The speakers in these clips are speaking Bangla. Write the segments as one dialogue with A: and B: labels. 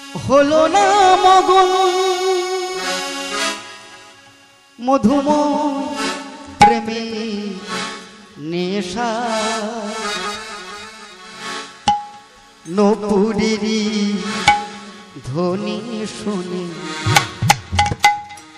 A: হলো না মগন মধুময় প্রেমে নেশা নপুরেরই ধ্বনি শুনে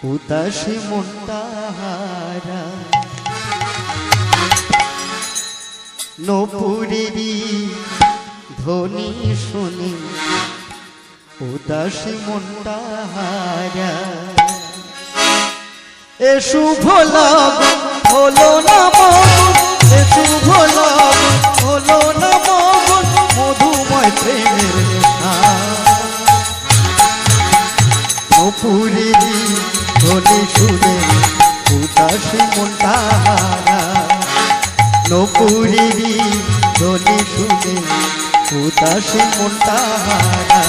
A: উদাসী মনটা হারা নপুরেরই ধ্বনি শুনে উদাসী মনটা হারা এ শুভ লগন হলো না মগন এ শুভ লগন হলো না মগন মধুময় প্রেমের নেশা নপুরেরই ধ্বনি শুনে উদাসী মনটা হারা নপুরেরই ধ্বনি শুনে উদাসী মনটা হারা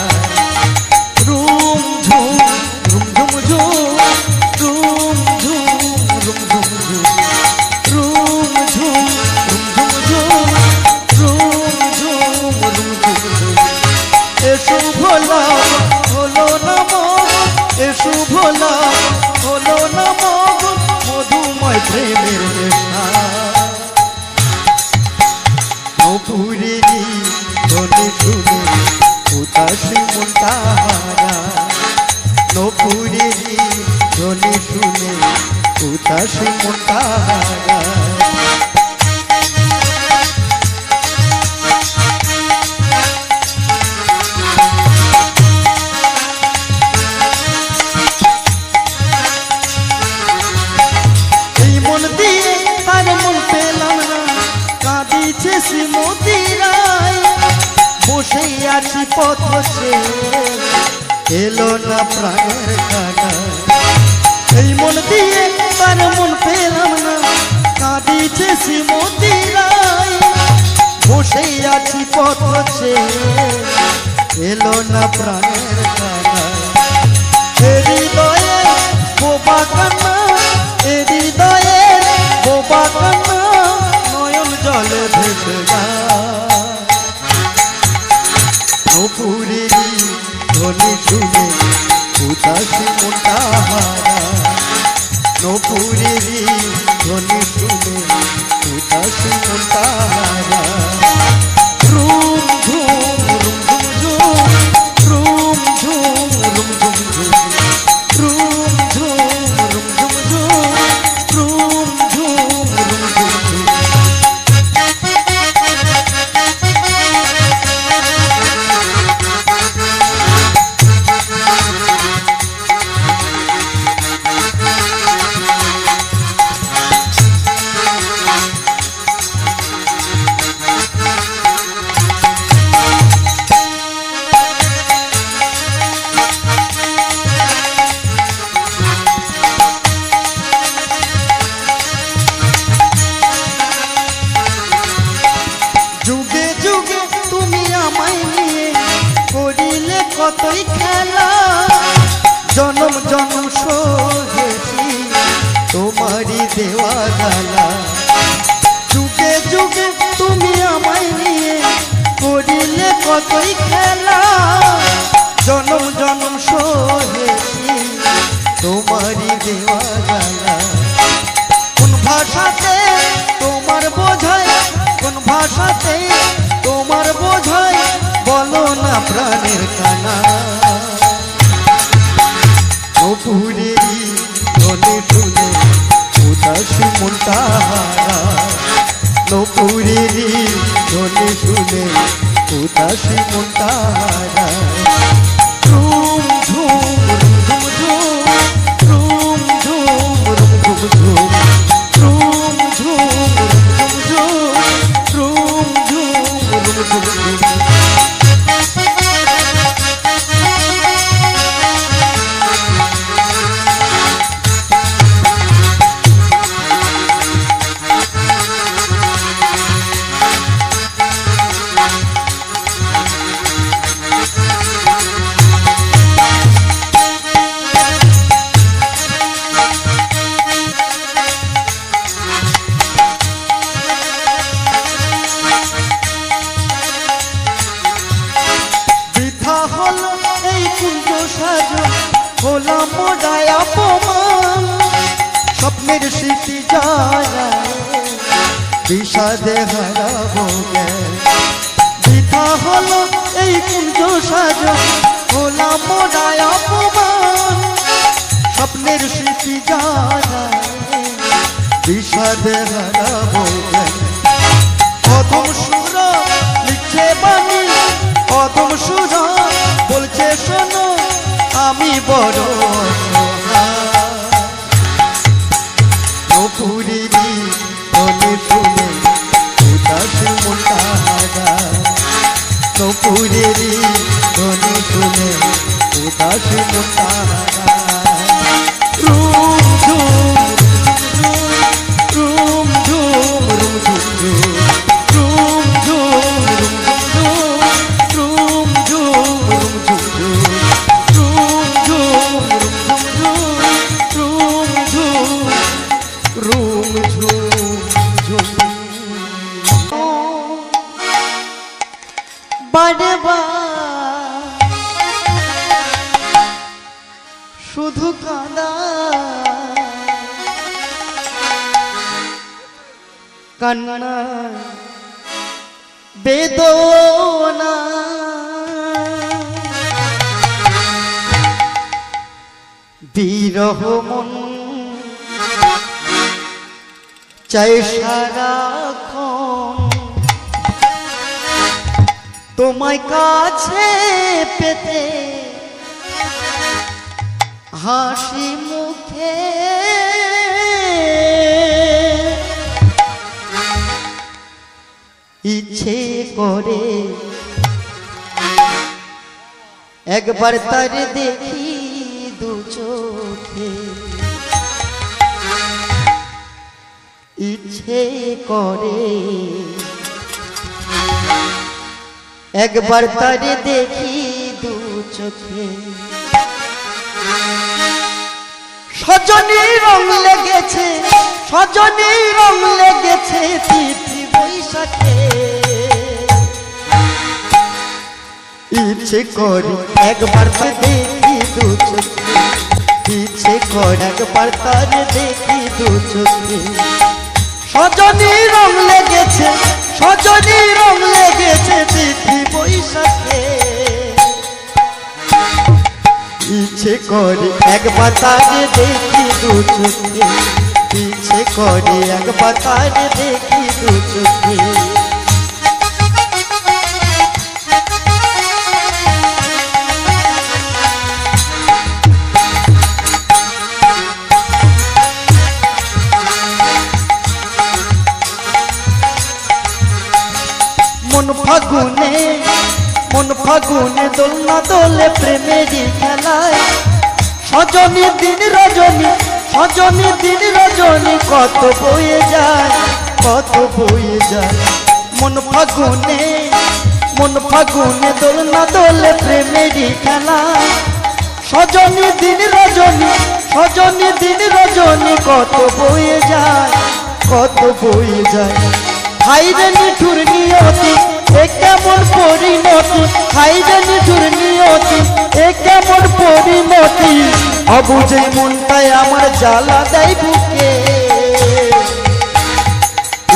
A: রুম ঝুম রুম ঝুম ঝুম রুম ঝুম রুম ঝুম ঝুম রুম ঝুম রুম ঝুম ঝুম রুম ঝুম রুম ঝুম ঝুম এ শুভ লগন হলো না মগন এ শুভ লগন হলো না মগন মধুময় প্রেমের নেশা নপুরেরই ধ্বনি শুনে উদাসী মনটা হারা নপুরেরই ধ্বনি শুনে উদাসী মনটা হারা এই মন দিয়ে তার মন পেলাম না কাঁদিছে শ্রীমতী রায় বসে আছি পথ এলো না প্রাণের কানা এই মন দিয়ে তার মন পেলাম না কাঁদিছে শ্রীমতী রায় বসে আছি পথ এলো না প্রাণের কানা হৃদয়ে বোবা কান্না হৃদয়ে বোবা কান্না নয়ন জলে ভেসে যায় নপুরেরই ধ্বনি শুনে উদাসী মনটা হারা নপুরেরই ধ্বনি শুনে উদাসী মনটা হারা রুম ঝুম রুম ঝুম ঝুম রুম ঝুম রুম ঝুম ঝুম রুম ঝুম রুম ঝুম ঝুম রুম ঝুম রুম ঝুম ঝুম যুগে যুগে তুমি আমায় নিয়ে করিলে কতই খেলা জনম জনম সহেছি তোমারই দেওয়া গালা যুগে যুগে তুমি আমায় নিয়ে করিলে কতই খেলা জনম জনম সহেছি তোমারই দেওয়া গালা কোন ভাষাতে তোমার বোঝায় কোন ভাষাতে তোমার বোঝায় বলো না প্রাণের কানা নপুরেরই ধ্বনি শুনে উদাসী মনটা হারা নপুরেরই ধ্বনি শুনে উদাসী মনটা হারা রুম ঝুম রুম ঝুম রুম ঝুম রুম ঝুম রুম ঝুম রুম ঝুম রুম ঝুম রুম ঝুম রুম কুঞ্জ সাজন হলাম মোড়ায় অপমান স্বপ্নের স্মৃতি যায় বিষাদে হারাবো বৃথা হলো এই কুঞ্জ সাজন হলাম মোড়ায় অপমান স্বপ্নের স্মৃতি যায় বিষাদে হারাবো অধম সুর লিখছে বাণী অধম সুর বলছে শোনো আমি বড় নপুরিনি বলে শুনে উদাস মোটা নপুরেরি বলে শুনে উদাস মোটা রুম ঝুম রুম ঝুম রুম ঝুম রুম ঝুম রুম ঝুম রুম ঝুম রুম ঝুম রুম ঝুম রুম ঝুম বাড়বা শুধু কাঁদা কান্না বেদনা বিরহ মন চাই সারাক্ষণ তোমায় কাছে পেতে হাসি মুখে ইচ্ছে করে একবার তার দেখি দু চোখে ইচ্ছে করে একবার তার দেখি দু চোখে সজনী রং লেগেছে সজনী রং লেগেছে তিথি বৈশাখে ইচ্ছে করে একবার তার দেখি দু চোখে ইচ্ছে করে একবার তার দেখি দু চোখে সজনী রং লেগেছে সজনী রং লেগেছে তিথি বৈশাখে ইচ্ছে করে একবার তারে দেখি দু চোখে ইচ্ছে করে একবার তারে দেখি দু চোখে মন ফাগুনে দোলনা দোলে প্রেমেরই খেলায় সজনী দিন রজনী সজনী দিন রজনী কত বয়ে যায় মন ফাগুনে দোলনা দোলে প্রেমেরই খেলায় সজনী দিন রজনী সজনী দিন রজনী কত বয়ে যায় হাইরে নিঠুর নিয়তি এ কেমন পরিণতি হাইরে নিঠুর নিয়তি এ কেমন পরিণতি অবুঝে মনটাই আমার জ্বালা দেয় বুকে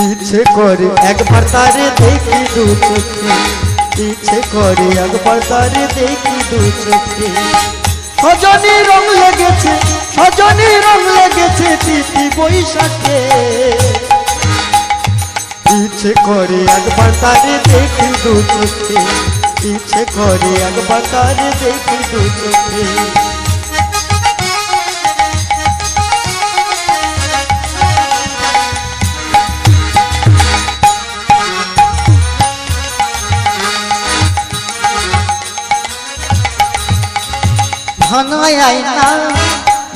A: ইচ্ছে করে একবার তারে দেখি দু চোখে ইচ্ছে করে একবার তারে দেখি দু চোখে সজনী রং লেগেছে তিথি বৈশাখে ইচ্ছে করে একবার তারে দেখি দু চোখে ইচ্ছে করে একবার তারে দেখি দু চোখে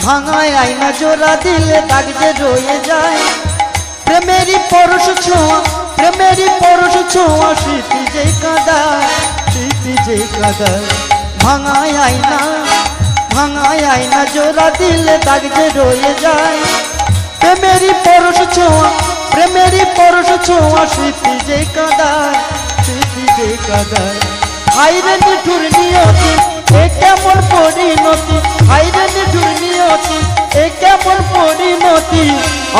A: ভাঙায় আয়না জোড়া দিলে দাগ যে রয়ে যায় প্রেমেরই পরশ ছোঁয়া স্মৃতি যে কাঁদায় ভাঙায় আয়না জোড়া দিলে দাগ যে রয়ে যায় প্রেমেরই পরশ ছোঁয়া স্মৃতি যে কাঁদায় হাইরে নিঠুর নিয়তি এ কেমন হাইরে নিঠুর নিয়তি এ কেমন পরিণতি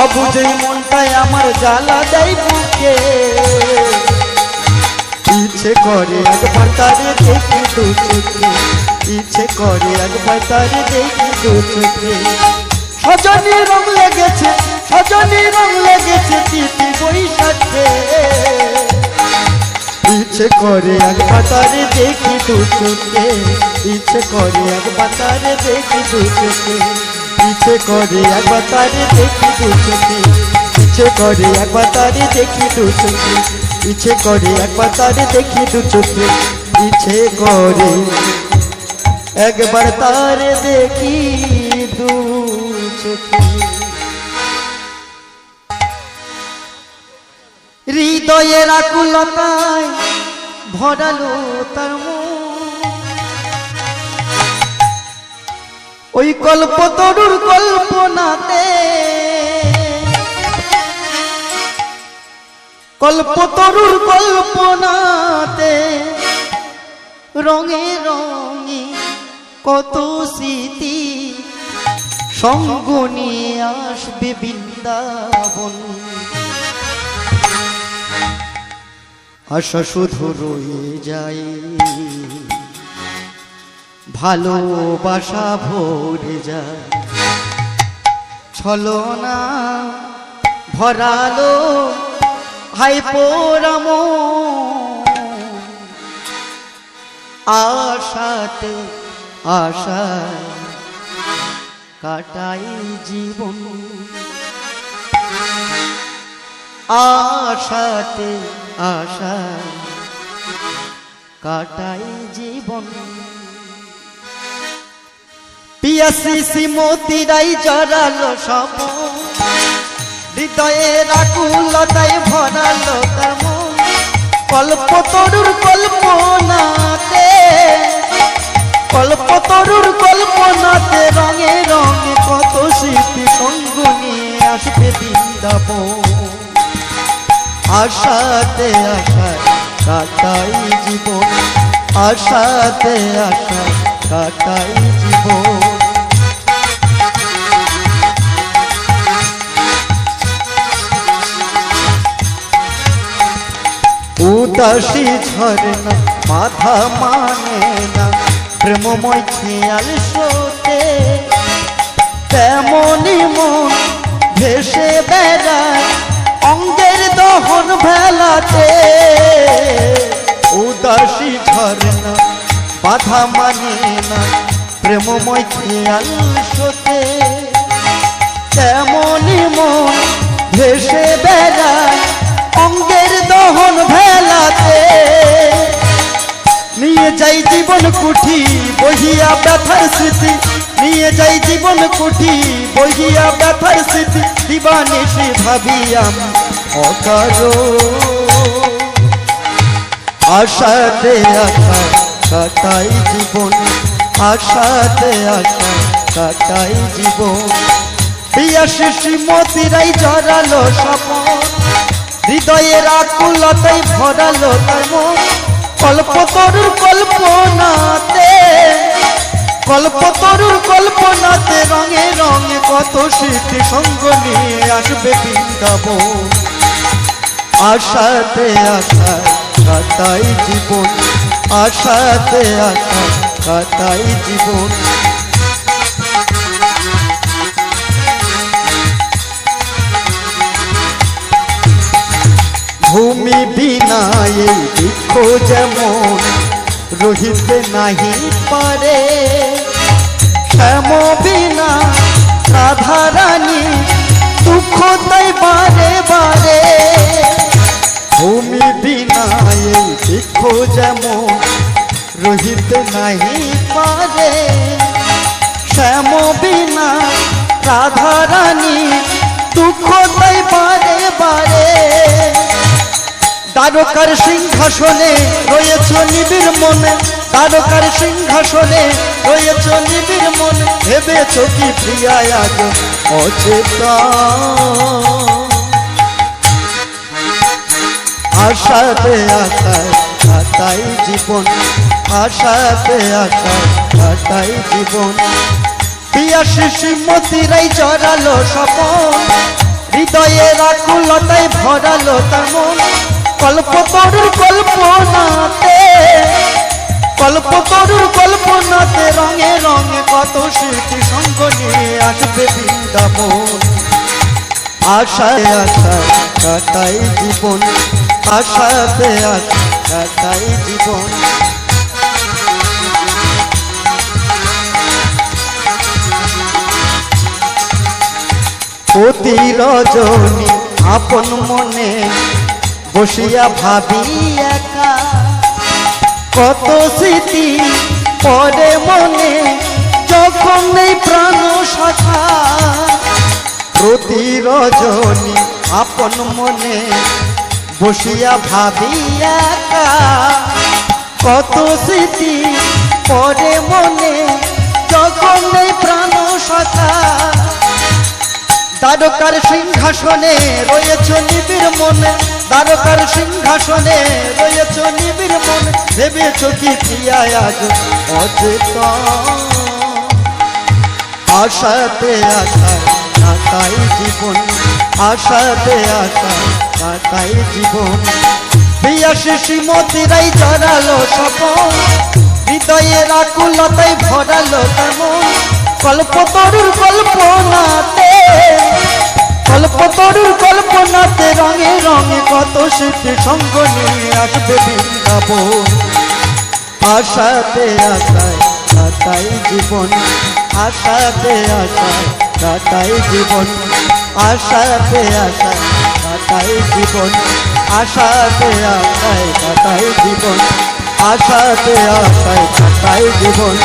A: অবুঝেই মনটায় আমার জ্বালা দেয় বুকে ইচ্ছে করে একবার তারে দেখি দু চোখে ইচ্ছে করে একবার তারে দেখি দু চোখে সজনী রং লেগেছে সজনী রং লেগেছে তিথি বৈশাখে ইচ্ছে করে একবার তারে দেখি দু চোখে ইচ্ছে করে একবার তারে দেখি দু চোখে ইচ্ছে করে একবার তারে দেখি দু চোখে ইচ্ছে করে একবার তারে দেখি দু চোখে ইচ্ছে করে একবার তারে দেখি দু চোখে ইচ্ছে করে একবার তারে দেখি দু চোখে হৃদয়ের আকুলতায় ভরালো তার ওই কল্পতরুর কল্পনাতে কল্পতরুর কল্পনাতে রঙে রঙে কত স্মৃতি সঙ্গ নিয়ে আসবে বৃন্দাবন আশা শুধু রয়ে যায় ভালোবাসা ভরে যায় ছলনা ভরালো হাই পোরাম আশাতে আশায় কাটাই জীবন আশাতে আশায় কাটাই জীবন পিয়াসি মতিরাই জড়ালো সব হৃদয়ের আকুলতায় ভরালো তার মন কল্পতরুর কল্পনাতে কল্পতরুর কল্পনাতে রঙে রঙে কত স্মৃতি সঙ্গ নিয়ে আসবে বৃন্দাবন আশাতে আশায় কাটাই জীবন আশাতে আশায় কাটাই জীবন উদাসী ঝরনা মাথা মানে না প্রেমময় খেয়াল সোতে তেমনি মন ভেসে বেড়ায় অঙ্গের দহন ভেলাতে উদাসী ঝরনা বাধা মানে না প্রেমময় খেয়াল সোতে তেমনি মন ভেসে বেড়ায় অঙ্গের দহন ভেলাতে নিয়ে যাই জীবন কুঠি বহিয়া ব্যথার স্মৃতি নিয়ে যাই জীবন কুঠি বহিয়া ব্যথার স্মৃতি দিবানিশি ভাবি আমি অকারো আশাতে আশা কাটাই জীবন আশাতে আশা কাটাই জীবন পিয়াসী মতিরাই জড়ালো স্বপন হৃদয়ের আকুলতায় ভরালো তার মন কল্পতরুর কল্পনাতে কল্পতরুর কল্পনাতে রঙে রঙে কত স্মৃতি সঙ্গ নিয়ে আসবে বৃন্দাবন আশাতে আশায় কাটাই জীবন আশাতে আশায় কাটাই জীবন ভূমি বিনা এই বৃক্ষ যেমন রহিতে নাহি পারে শ্যাম বিনা রাধারানী দুঃখ তাই বারে বারে ভূমি বিনা এই বৃক্ষ যেমন রহিতে নাহি পারে শ্যাম বিনা রাধারানী দুঃখ তাই বারে বারে দ্বারকার সিংহাসনে রয়েছ নিবিড় মনে দ্বারকার সিংহাসনে রয়েছ নিবিড় মনে ভেবেছ কি প্রিয়া আজ অচেতন আশাতে আশায় কাটাই জীবন আশাতে আশায় কাটাই জীবন পিয়াসী শ্রীমতীরাই জড়ালো স্বপন, হৃদয়ের আকুলতায় ভরালো তার মন। কল্পতরুর কল্পনাতে, কল্পতরুর কল্পনাতে রঙে রঙে কত স্মৃতি সঙ্গ নিয়ে আসবে বৃন্দাবন। আশায় আশায় কাটাই জীবন, আশাতে আশায় কাটাই জীবন। প্রতি রজনী আপন মনে বসিয়া ভাবি একা, কত স্মৃতি পরে মনে যখন নেই প্রাণ সখা। প্রতি রজনী আপন মনে বসিয়া ভাবি একা, কত স্মৃতি পরে মনে যখন নেই প্রাণ সখা। দ্বারকার সিংহাসনে রয়েছ নিবিড় মনে, দ্বারকার সিংহাসনে রয়েছ নিবিড় মনে, ভেবেছ কি প্রিয়া আজ অচেতন। আশাতে আশায় কাটাই জীবন, আশাতে আশায় কাটাই জীবন। পিয়াসী শ্রীমতীরাই জড়ালো স্বপন, হৃদয়ের আকুলতায় ভরালো তার মন। কল্পতরুর কল্পনাতে, কল্পতরুর কল্পনাতে রঙে রঙে কত স্মৃতি সঙ্গ নিয়ে আসবে বৃন্দাবন। আশাতে আশায় কাটাই জীবন, আশাতে আশায় কাটাই জীবন, আশাতে আশায় কাটাই জীবন, আশাতে আশায় কাটাই জীবন, আশাতে আশায় কাটাই জীবন,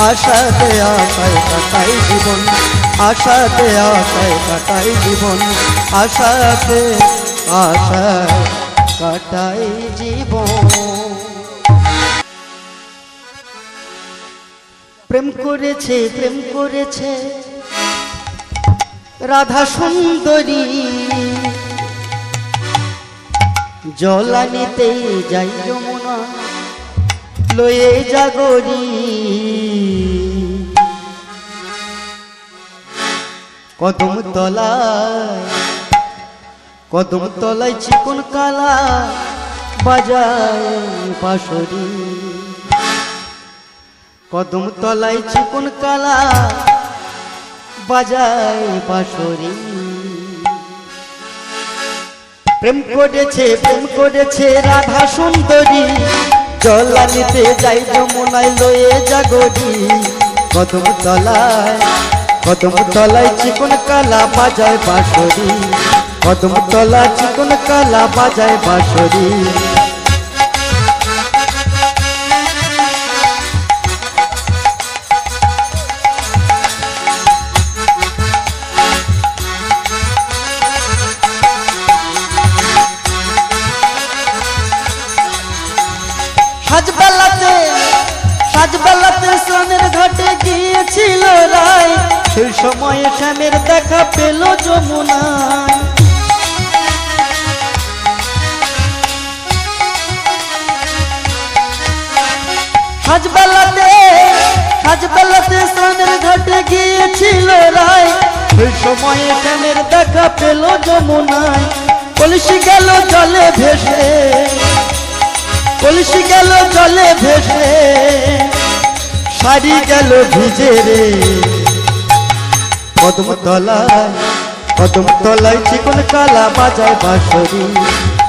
A: আশাতে আশায় কাটাই জীবন, আশাতে আশায় কাটাই জীবন, আশাতে আশায় কাটাই জীবন। প্রেম করেছে, প্রেম করেছে রাধা সুন্দরী, জল আনিতে যাই যমুনা লয়ে জাগরি। কদম তলায়, কদম তলায় চিকন কালা বাজায় বাঁশরি। কদম তলায় চিকন কালা বাজায় বাঁশরি। প্রেম করেছে, প্রেম করেছে রাধা সুন্দরী, জল আনিতে যাই যমুনায় লয়ে জাগরি। কদম তলায়, কদম তলায় চিকন কালা বাজায় বাঁশরি, কদম তলা চিকন কালা বাজায় বাঁশরি। সাজবেলাতে, সাজবেলাতে স্নানের ঘাটে গিয়েছিল রায়, সেই সময়ে শ্যামের দেখা পেল যমুনায়। সাজবেলাতে, সাজবেলাতে স্নানের ঘাটে গিয়েছিল রায়, সেই সময়ে শ্যামের দেখা পেল যমুনায়। কলসি গেল জলে ভেসে, কলসি গেল জলে ভেসে, শাড়ি গেল ভিজে রে। কদম তলায়, কদম তলায় চিকন কালা বাজায় বাঁশরি,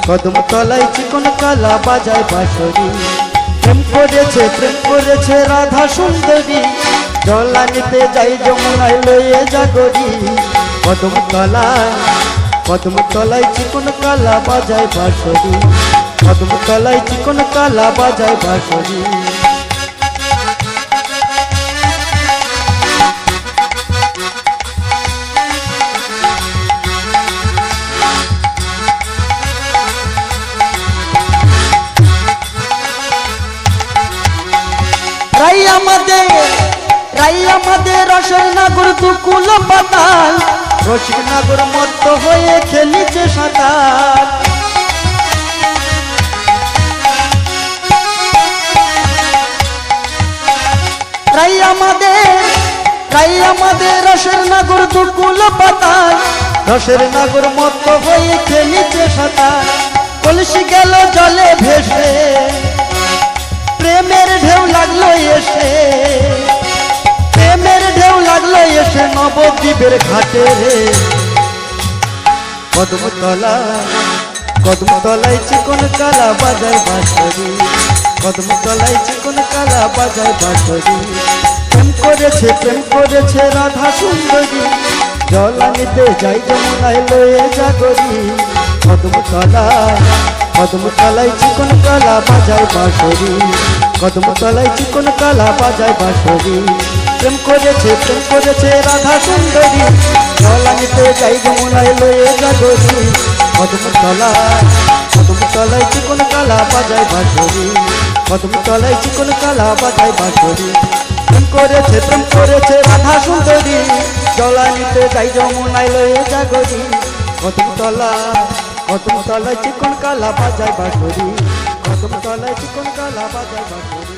A: কদম তলায় চিকন কালা বাজায় বাঁশরি। প্রেম করেছে, প্রেম করেছে রাধা সুন্দরী, জল আনিতে যাই যমুনায় লয়ে জাগরি। কদম তলায়, কদম তলায় চিকন কালা বাজায় বাঁশরি, কদম তলায় চিকন কালা বাজায় বাঁশরি। রাই আমাদের, রাই আমাদের রসের নাগর দুকুল পাতাল, রসিক নাগর মত্ত হয়ে খেলিছে সাঁতার। রাই আমাদের, তাই আমাদের রসের নাগর দুকুল পাতায় রসের নাগর মত হয়ে খেলিছে সাঁতার কলসি গেল জলে ভেসে প্রেমের ঢেউ লাগলো এসে প্রেমের ঢেউ লাগলো এসে নবদ্বীপের ঘাটে রে কদমতলায় চিকন কালা বাজায় বাঁশরি কদমতলায় চিকন কালা বাজায় বাঁশরি প্রেম করেছে রাধা সুন্দরী জল আনিতে যাই যমুনায় লয়ে জাগরি কদমতলায় চিকন কালা বাজায় বাঁশরি কদমতলায় চিকন কালা বাজায় বাঁশরি প্রেম করেছে রাধা সুন্দরী জল আনিতে যাই যমুনায় লয়ে জাগরি কদমতলায় চিকন কালা বাজায় বাঁশরি কদমতলায় চিকন কালা বাজায় বাঁশরি প্রেম করেছে রাধা সুন্দরী জল আনিতে যাই যমুনায় লয়ে জাগরি কদমতলায় চিকন কালা বাজায় বাঁশরি কদমতলায় চিকন কালা বাজায় বাঁশরি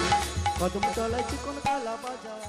A: কদমতলায় চিকন কালা বাজায়